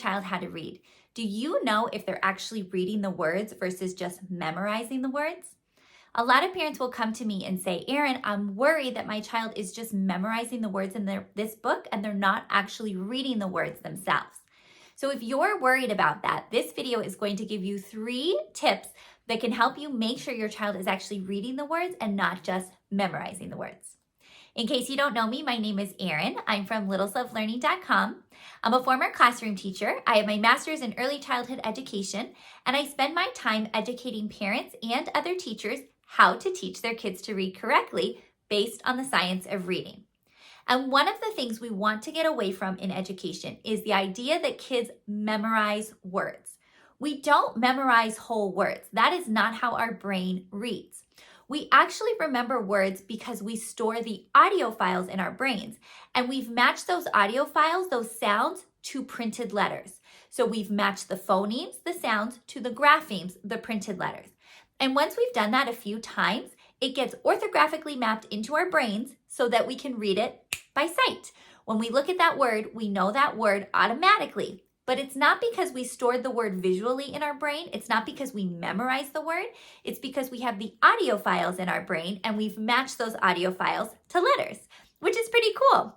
child how to read, do you know if they're actually reading the words versus just memorizing the words? A lot of parents will come to me and say, Erin, I'm worried that my child is just memorizing the words in this book and they're not actually reading the words themselves. So if you're worried about that, this video is going to give you 3 tips that can help you make sure your child is actually reading the words and not just memorizing the words. In case you don't know me, my name is Erin. I'm from littleslovelearning.com. I'm a former classroom teacher. I have my master's in early childhood education, and I spend my time educating parents and other teachers how to teach their kids to read correctly based on the science of reading. And one of the things we want to get away from in education is the idea that kids memorize words. We don't memorize whole words. That is not how our brain reads. We actually remember words because we store the audio files in our brains, and we've matched those audio files, those sounds, to printed letters. So we've matched the phonemes, the sounds, to the graphemes, the printed letters. And once we've done that a few times, it gets orthographically mapped into our brains so that we can read it by sight. When we look at that word, we know that word automatically. But it's not because we stored the word visually in our brain. It's not because we memorized the word. It's because we have the audio files in our brain and we've matched those audio files to letters, which is pretty cool.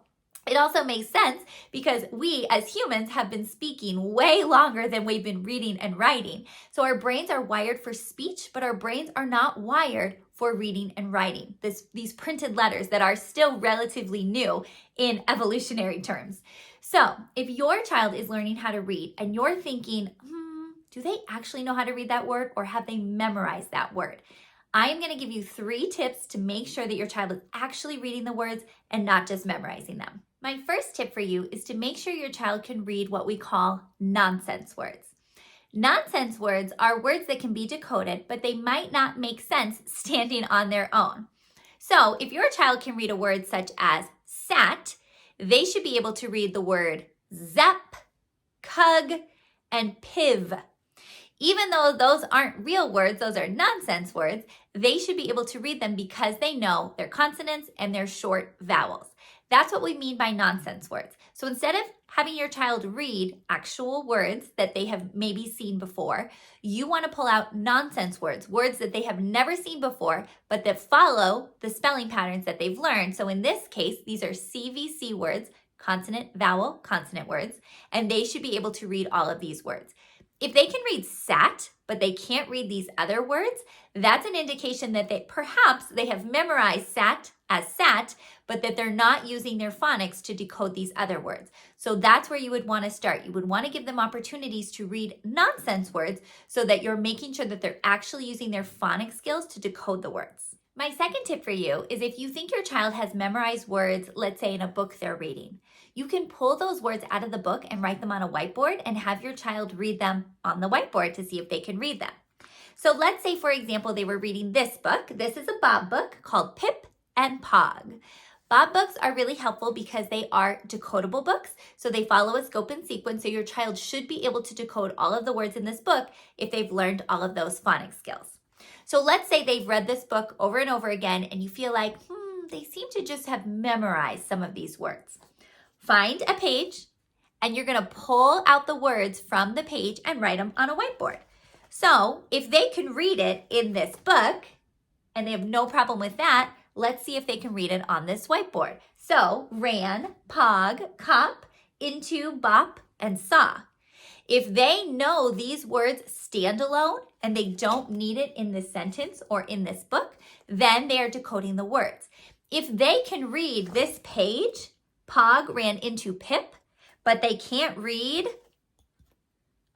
It also makes sense because we as humans have been speaking way longer than we've been reading and writing. So our brains are wired for speech, but our brains are not wired for reading and writing. These printed letters that are still relatively new in evolutionary terms. So if your child is learning how to read and you're thinking, do they actually know how to read that word or have they memorized that word? I am going to give you 3 tips to make sure that your child is actually reading the words and not just memorizing them. My first tip for you is to make sure your child can read what we call nonsense words. Nonsense words are words that can be decoded, but they might not make sense standing on their own. So if your child can read a word such as sat, they should be able to read the word zap, cug, and piv. Even though those aren't real words, those are nonsense words, they should be able to read them because they know their consonants and their short vowels. That's what we mean by nonsense words. So instead of having your child read actual words that they have maybe seen before, you want to pull out nonsense words, words that they have never seen before, but that follow the spelling patterns that they've learned. So in this case, these are CVC words, consonant, vowel, consonant words, and they should be able to read all of these words. If they can read sat, but they can't read these other words, that's an indication that perhaps they have memorized sat as sat, but that they're not using their phonics to decode these other words. So that's where you would want to start. You would want to give them opportunities to read nonsense words so that you're making sure that they're actually using their phonics skills to decode the words. My second tip for you is if you think your child has memorized words, let's say in a book they're reading, you can pull those words out of the book and write them on a whiteboard and have your child read them on the whiteboard to see if they can read them. So let's say, for example, they were reading this book. This is a Bob book called Pip and Pog. Bob books are really helpful because they are decodable books, so they follow a scope and sequence, so your child should be able to decode all of the words in this book if they've learned all of those phonics skills. So let's say they've read this book over and over again and you feel like, they seem to just have memorized some of these words. Find a page and you're going to pull out the words from the page and write them on a whiteboard. So if they can read it in this book and they have no problem with that, let's see if they can read it on this whiteboard. So ran, pog, cop, into, bop, and saw. If they know these words stand alone and they don't need it in this sentence or in this book, then they are decoding the words. If they can read this page, Pog ran into Pip, but they can't read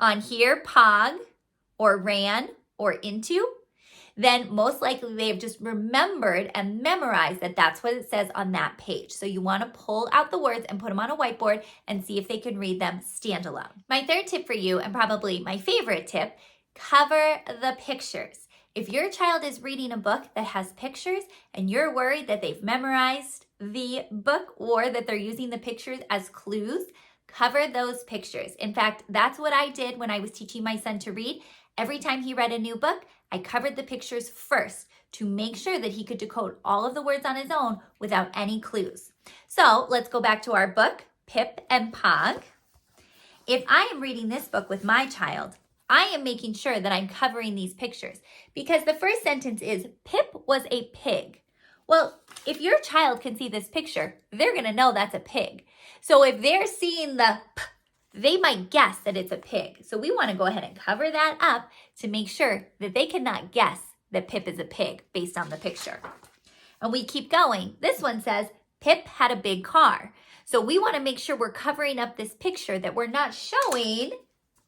on here Pog or ran or into, then most likely they have just remembered and memorized that that's what it says on that page. So you want to pull out the words and put them on a whiteboard and see if they can read them standalone. My third tip for you, and probably my favorite tip, cover the pictures. If your child is reading a book that has pictures and you're worried that they've memorized the book or that they're using the pictures as clues, cover those pictures. In fact, that's what I did when I was teaching my son to read. Every time he read a new book, I covered the pictures first to make sure that he could decode all of the words on his own without any clues. So let's go back to our book, Pip and Pog. If I am reading this book with my child, I am making sure that I'm covering these pictures because the first sentence is, Pip was a pig. Well, if your child can see this picture, they're going to know that's a pig. So if they're seeing the P, they might guess that it's a pig. So we want to go ahead and cover that up to make sure that they cannot guess that Pip is a pig based on the picture. And we keep going. This one says, Pip had a big car. So we want to make sure we're covering up this picture, that we're not showing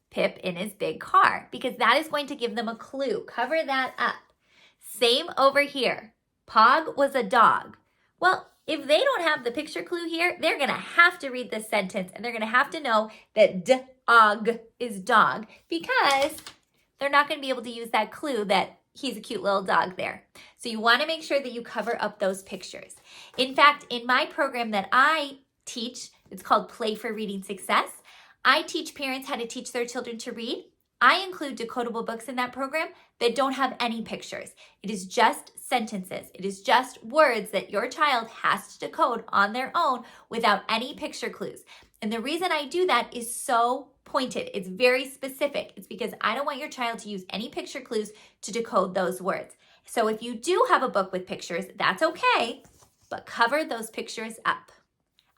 Pip in his big car, because that is going to give them a clue. Cover that up. Same over here. Pog was a dog. Well, if they don't have the picture clue here, they're going to have to read this sentence, and they're going to have to know that dog is dog, because they're not going to be able to use that clue that he's a cute little dog there. So you want to make sure that you cover up those pictures. In fact, in my program that I teach, it's called Play for Reading Success. I teach parents how to teach their children to read. I include decodable books in that program that don't have any pictures. It is just sentences. It is just words that your child has to decode on their own without any picture clues. And the reason I do that is so pointed. It's very specific. It's because I don't want your child to use any picture clues to decode those words. So if you do have a book with pictures, that's okay, but cover those pictures up.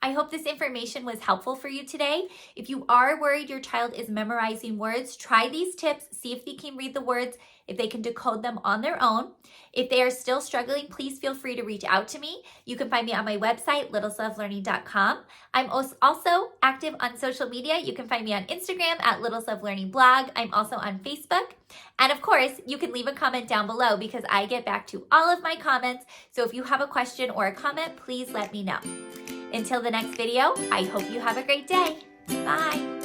I hope this information was helpful for you today. If you are worried your child is memorizing words, try these tips. See if they can read the words, if they can decode them on their own. If they are still struggling, please feel free to reach out to me. You can find me on my website, littleslovelearning.com. I'm also active on social media. You can find me on Instagram at littleslovelearningblog. I'm also on Facebook. And of course, you can leave a comment down below because I get back to all of my comments. So if you have a question or a comment, please let me know. Until the next video, I hope you have a great day. Bye.